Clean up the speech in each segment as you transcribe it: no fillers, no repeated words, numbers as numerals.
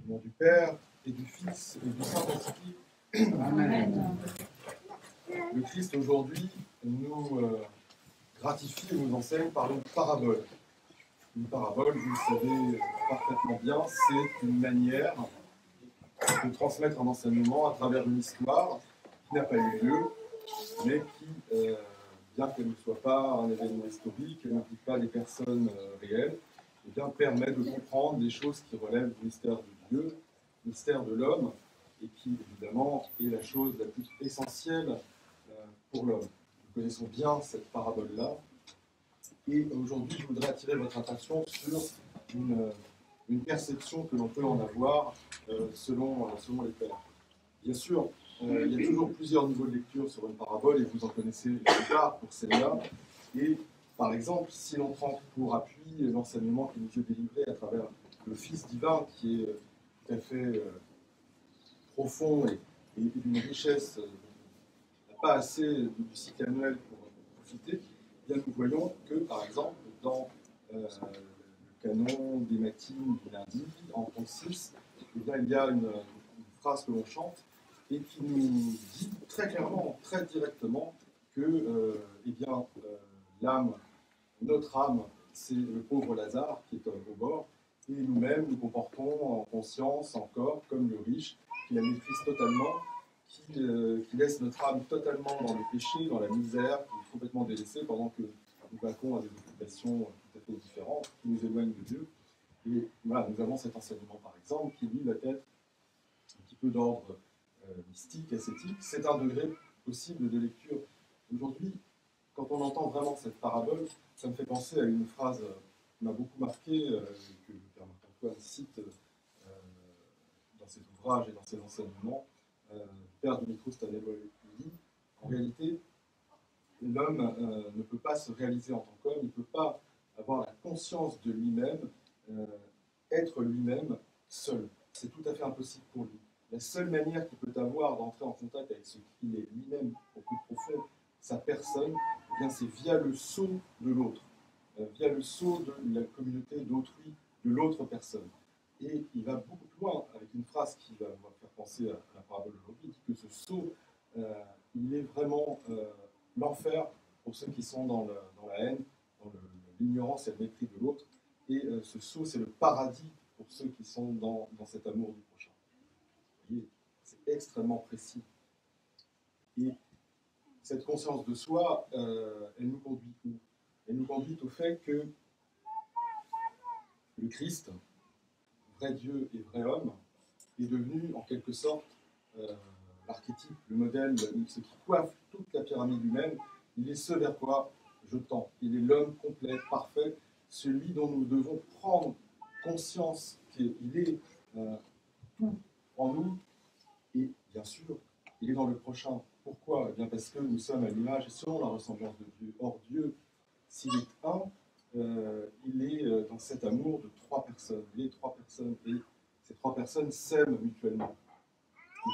Au nom du Père, et du Fils, et du Saint-Esprit. Amen. Le Christ, aujourd'hui, nous gratifie et nous enseigne par une parabole. Une parabole, vous le savez parfaitement bien, c'est une manière de transmettre un enseignement à travers une histoire qui n'a pas eu lieu, mais qui, bien qu'elle ne soit pas un événement historique, elle n'implique pas des personnes réelles, et bien, permet de comprendre des choses qui relèvent du mystère de Dieu, du mystère de l'homme, et qui, évidemment, est la chose la plus essentielle pour l'homme. Nous connaissons bien cette parabole-là, et aujourd'hui, je voudrais attirer votre attention sur une perception que l'on peut en avoir selon les pères. Bien sûr, il y a toujours plusieurs niveaux de lecture sur une parabole, et vous en connaissez déjà pour celle-là. Et par exemple, si l'on prend pour appui l'enseignement qui nous est délivré à travers le Fils divin, qui est tout à fait profond et d'une richesse, pas assez du cycle annuel pour profiter, bien nous voyons que, par exemple, dans le canon des matines du lundi, en pont 6, eh bien, il y a une phrase que l'on chante et qui nous dit très clairement, très directement que l'âme, notre âme, c'est le pauvre Lazare qui est au bord, et nous-mêmes nous comportons en conscience, en corps, comme le riche, qui la maîtrise totalement, qui laisse notre âme totalement dans le péché, dans la misère, qui est complètement délaissée, pendant que nous vaquons à des occupations tout à fait différentes, qui nous éloignent de Dieu. Et voilà, nous avons cet enseignement, par exemple, qui, lui, va être un petit peu d'ordre mystique, ascétique. C'est un degré possible de lecture. Aujourd'hui, quand on entend vraiment cette parabole, ça me fait penser à une phrase qui m'a beaucoup marqué, que le Père Marc-Antoine cite dans ses ouvrages et dans ses enseignements. Le Père Dimitros Stanevol dit, en réalité, l'homme ne peut pas se réaliser en tant qu'homme, il ne peut pas avoir la conscience de lui-même, être lui-même seul. C'est tout à fait impossible pour lui. La seule manière qu'il peut avoir d'entrer en contact avec ce qu'il est lui-même au plus profond, sa personne, eh bien, c'est via le sceau de l'autre, via le sceau de la communauté d'autrui, de l'autre personne. Et il va beaucoup plus loin avec une phrase qui va faire penser à la parabole d'aujourd'hui, qui dit que ce sceau, il est vraiment l'enfer pour ceux qui sont dans la haine, dans l'ignorance et le mépris de l'autre. Et ce sceau, c'est le paradis pour ceux qui sont dans cet amour du prochain. Vous voyez, c'est extrêmement précis. Et cette conscience de soi, elle nous conduit où? Elle nous conduit au fait que le Christ, vrai Dieu et vrai homme, est devenu en quelque sorte l'archétype, le modèle, ce qui coiffe toute la pyramide humaine. Il est ce vers quoi je tends. Il est l'homme complet, parfait, celui dont nous devons prendre conscience qu'il est tout en nous, et bien sûr, il est dans le prochain. Pourquoi? Eh bien parce que nous sommes à l'image et selon la ressemblance de Dieu. Or, Dieu, s'il est un, il est dans cet amour de trois personnes. Il est trois personnes, et ces trois personnes s'aiment mutuellement.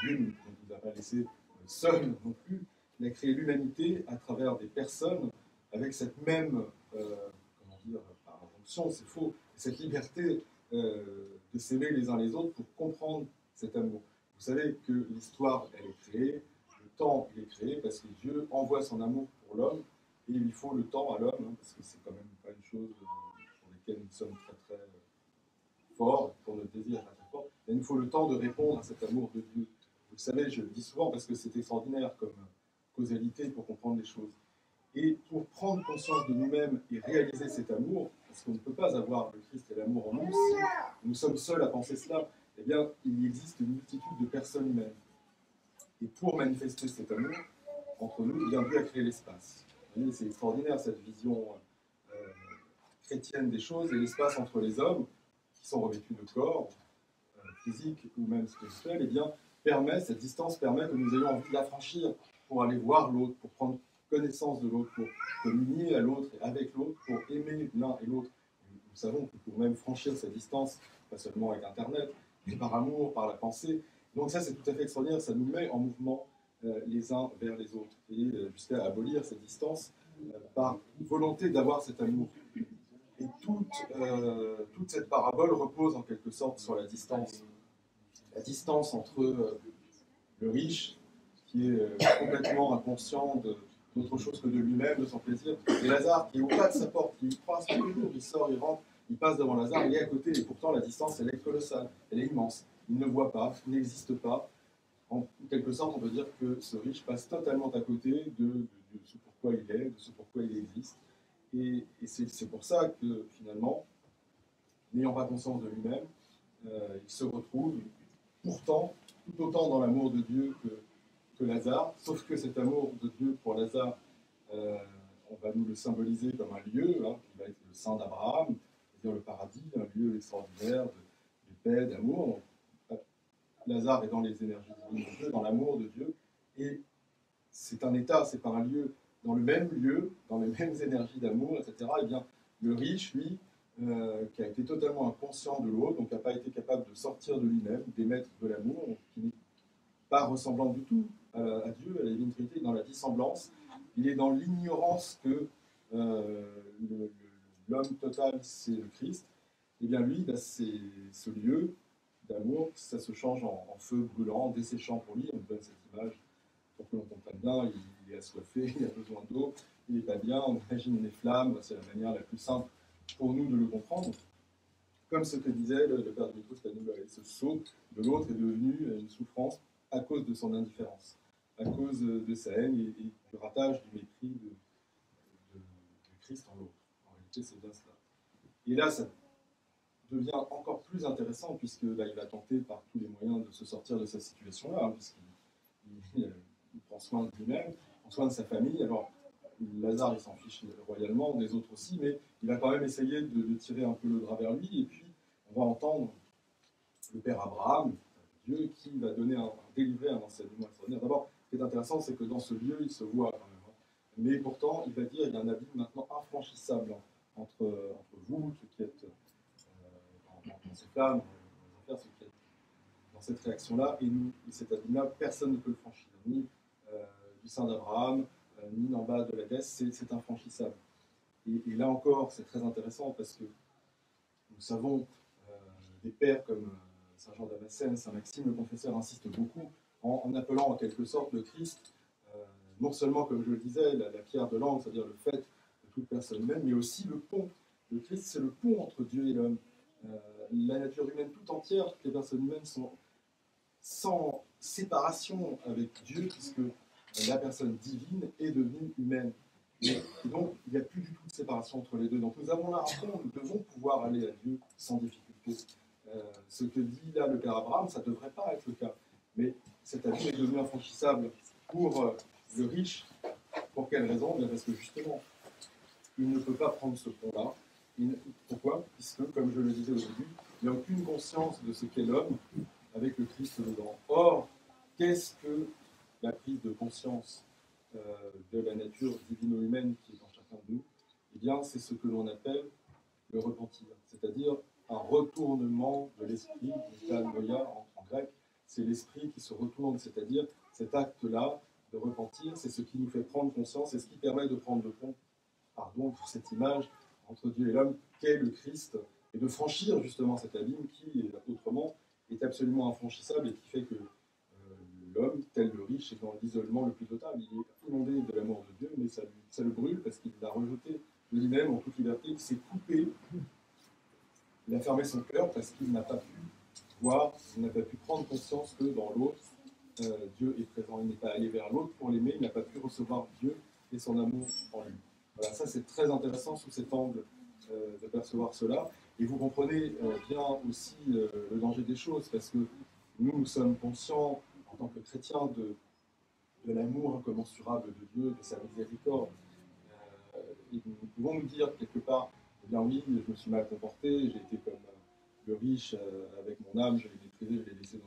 Dieu ne nous a pas laissés seuls non plus. Il a créé l'humanité à travers des personnes avec cette même, comment dire, par injonction, c'est faux, cette liberté de s'aimer les uns les autres pour comprendre cet amour. Vous savez que l'histoire, elle est créée, le temps, il est créé parce que Dieu envoie son amour pour l'homme, et il lui faut le temps à l'homme, hein, parce que c'est quand même pas une chose pour laquelle nous sommes très très forts, pour notre désir très très fort. Il nous faut le temps de répondre à cet amour de Dieu. Vous le savez, je le dis souvent parce que c'est extraordinaire comme causalité pour comprendre les choses. Et pour prendre conscience de nous-mêmes et réaliser cet amour, parce qu'on ne peut pas avoir le Christ et l'amour en nous si nous sommes seuls à penser cela, eh bien, il existe une multitude de personnes humaines. Et pour manifester cet amour entre nous, eh bien, Dieu a créé l'espace. Vous voyez, c'est extraordinaire cette vision chrétienne des choses, et l'espace entre les hommes, qui sont revêtus de corps, physique ou même spirituel, eh bien, cette distance permet que nous ayons envie de la franchir pour aller voir l'autre, pour prendre connaissance de l'autre, pour communier à l'autre et avec l'autre, pour aimer l'un et l'autre. Nous savons que pour même franchir cette distance, pas seulement avec Internet, mais par amour, par la pensée. Donc ça, c'est tout à fait extraordinaire, ça nous met en mouvement les uns vers les autres, et jusqu'à abolir cette distance par volonté d'avoir cet amour. Et toute cette parabole repose en quelque sorte sur la distance. la distance entre le riche, qui est complètement inconscient d'autre chose que de lui-même, de son plaisir, et Lazare, qui est au pas de sa porte, qui passe tous les jours, il sort, il rentre, il passe devant Lazare, il est à côté, et pourtant la distance, elle est colossale, elle est immense. Il ne voit pas, il n'existe pas. En quelque sorte, on peut dire que ce riche passe totalement à côté de ce pourquoi il est, de ce pourquoi il existe. Et c'est pour ça que, finalement, n'ayant pas conscience de lui-même, il se retrouve pourtant tout autant dans l'amour de Dieu que Lazare, sauf que cet amour de Dieu pour Lazare, on va nous le symboliser comme un lieu, hein, qui va être le sein d'Abraham, c'est-à-dire le paradis, un lieu extraordinaire de paix, d'amour. Lazare est dans les énergies divines de Dieu, dans l'amour de Dieu, et c'est un état, c'est pas un lieu. Dans le même lieu, dans les mêmes énergies d'amour, etc., eh bien, le riche, lui, qui a été totalement inconscient de l'autre, donc qui n'a pas été capable de sortir de lui-même, d'émettre de l'amour, qui n'est pas ressemblant du tout à Dieu, à la divine Trinité, dans la dissemblance. Il est dans l'ignorance que l'homme total, c'est le Christ. Et bien lui, bah, c'est ce lieu d'amour, ça se change en feu brûlant, desséchant pour lui. On donne cette image pour que l'on comprenne bien. Il est assoiffé, il a besoin d'eau, il n'est pas bien. On imagine les flammes, c'est la manière la plus simple pour nous de le comprendre. Comme ce que disait le père Dimitri Stanoula, ce saut de l'autre est devenu une souffrance à cause de son indifférence, à cause de sa haine et du ratage, du mépris de Christ en l'autre. En réalité, c'est bien cela. Et là, ça devient encore plus intéressant, puisque là, il va tenter par tous les moyens de se sortir de cette situation-là, hein, puisqu'il prend soin de lui-même, prend soin de sa famille. Alors, Lazare, il s'en fiche royalement, des autres aussi, mais il va quand même essayer de tirer un peu le drap vers lui, et puis on va entendre le père Abraham, Dieu, qui va délivrer un enseignement extraordinaire. D'abord, ce qui est intéressant, c'est que dans ce lieu, il se voit quand même. Hein. Mais pourtant, il va dire il y a un abîme maintenant infranchissable entre vous, ceux qui êtes dans ces flammes, dans ceux qui êtes dans cette réaction-là, et nous. Et cet abîme-là, personne ne peut le franchir, ni du sein d'Abraham, ni en bas de la Grèce, c'est infranchissable. Et là encore, c'est très intéressant parce que nous savons des pères comme Saint Jean Damascène, Saint Maxime, le confesseur, insiste beaucoup en appelant en quelque sorte le Christ, non seulement, comme je le disais, la pierre de l'angle, c'est-à-dire le fait de toute personne humaine, mais aussi le pont. Le Christ, c'est le pont entre Dieu et l'homme. La nature humaine tout entière, toutes les personnes humaines sont sans séparation avec Dieu, puisque la personne divine est devenue humaine. Et donc, il n'y a plus du tout de séparation entre les deux. Donc, nous avons là un pont, nous devons pouvoir aller à Dieu sans difficulté. Ce que dit là le père Abraham, ça ne devrait pas être le cas. Mais cet abîme est devenu infranchissable pour le riche. Pour quelle raison? Bien parce que justement, il ne peut pas prendre ce pont-là. Pourquoi? Puisque, comme je le disais au début, il n'y a aucune conscience de ce qu'est l'homme avec le Christ dedans. Or, qu'est-ce que la prise de conscience de la nature divino-humaine qui est en chacun de nous? Eh bien, c'est ce que l'on appelle le repentir, c'est-à-dire un retournement de l'esprit, metanoia en grec, c'est l'esprit qui se retourne, c'est-à-dire cet acte-là de repentir, c'est ce qui nous fait prendre conscience, c'est ce qui permet de prendre le pont, pardon pour cette image, entre Dieu et l'homme, qu'est le Christ, et de franchir justement cet abîme qui, autrement, est absolument infranchissable et qui fait que l'homme, tel le riche, est dans l'isolement le plus total. Il est inondé de l'amour de Dieu, mais ça le brûle parce qu'il l'a rejeté de lui-même en toute liberté, il s'est coupé, il a fermé son cœur parce qu'il n'a pas pu voir, il n'a pas pu prendre conscience que dans l'autre, Dieu est présent. Il n'est pas allé vers l'autre pour l'aimer, il n'a pas pu recevoir Dieu et son amour en lui. Voilà, ça c'est très intéressant sous cet angle de percevoir cela. Et vous comprenez bien aussi le danger des choses, parce que nous sommes conscients, en tant que chrétiens, de l'amour incommensurable de Dieu, de sa miséricorde. Et nous pouvons nous dire quelque part, eh bien oui, je me suis mal comporté, j'ai été comme le riche avec mon âme, je l'ai méprisé, je l'ai laissé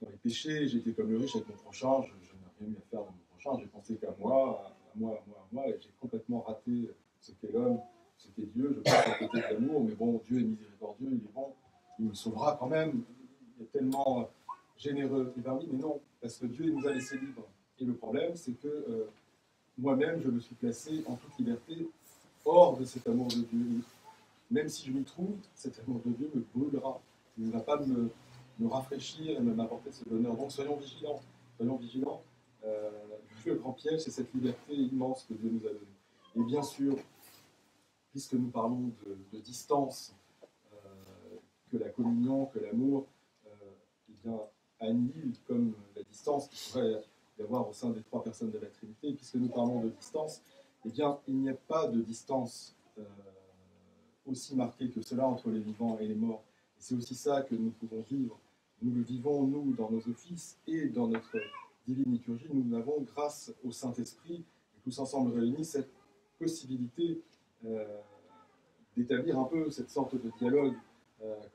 dans les péchés, j'ai été comme le riche avec mon prochain, je n'ai rien eu à faire de mon prochain, j'ai pensé qu'à moi, et j'ai complètement raté ce qu'est l'homme, ce qu'est Dieu, je pense à côté de l'amour, mais bon, Dieu est miséricordieux, il est bon, il me sauvera quand même, il est tellement généreux. Et bien oui, mais non, parce que Dieu nous a laissés libres. Et le problème, c'est que moi-même, je me suis placé en toute liberté hors de cet amour de Dieu. Même si je m'y trouve, cet amour de Dieu me brûlera. Il ne va pas me nous rafraîchir et même apporter ce bonheur. Donc soyons vigilants, soyons vigilants. Le grand piège, c'est cette liberté immense que Dieu nous a donnée. Et bien sûr, puisque nous parlons de distance, que la communion, que l'amour, eh bien, annihile comme la distance qu'il pourrait y avoir au sein des trois personnes de la Trinité. Puisque nous parlons de distance, eh bien, il n'y a pas de distance aussi marquée que cela entre les vivants et les morts. Et c'est aussi ça que nous pouvons vivre. Nous le vivons, nous, dans nos offices et dans notre divine liturgie. Nous avons, grâce au Saint-Esprit, et tous ensemble réunis, cette possibilité d'établir un peu cette sorte de dialogue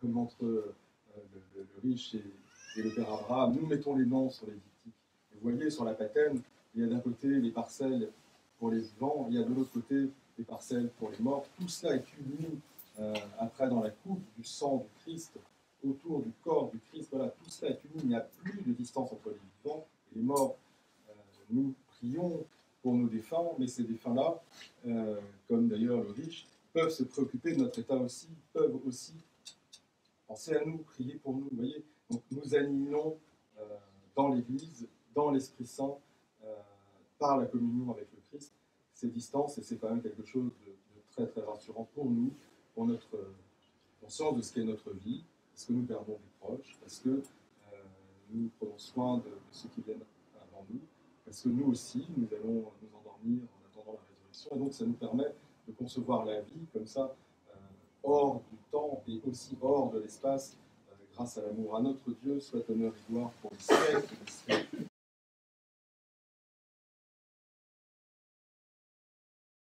comme entre le riche et le père Abraham. Nous mettons les noms sur les diptyques. Vous voyez, sur la patène, il y a d'un côté les parcelles pour les vivants, il y a de l'autre côté les parcelles pour les morts. Tout cela est uni après dans la coupe du sang du Christ, autour du corps du Christ. Voilà, tout cela est uni. Il n'y a plus de distance entre les vivants et les morts. Nous prions pour nos défunts, mais ces défunts-là, comme d'ailleurs le riche, peuvent se préoccuper de notre état aussi, peuvent aussi penser à nous, prier pour nous. Vous voyez, donc nous animons dans l'Église, dans l'Esprit Saint, par la communion avec le Christ, ces distances, et c'est quand même quelque chose de très très rassurant pour nous, pour notre conscience de ce qu'est notre vie, parce que nous perdons des proches, parce que nous prenons soin de ceux qui viennent avant nous, parce que nous aussi, nous allons nous endormir en attendant la résurrection, et donc ça nous permet de concevoir la vie comme ça, hors du temps et aussi hors de l'espace, grâce à l'amour. À notre Dieu soit honneur et gloire pour les siècles des siècles.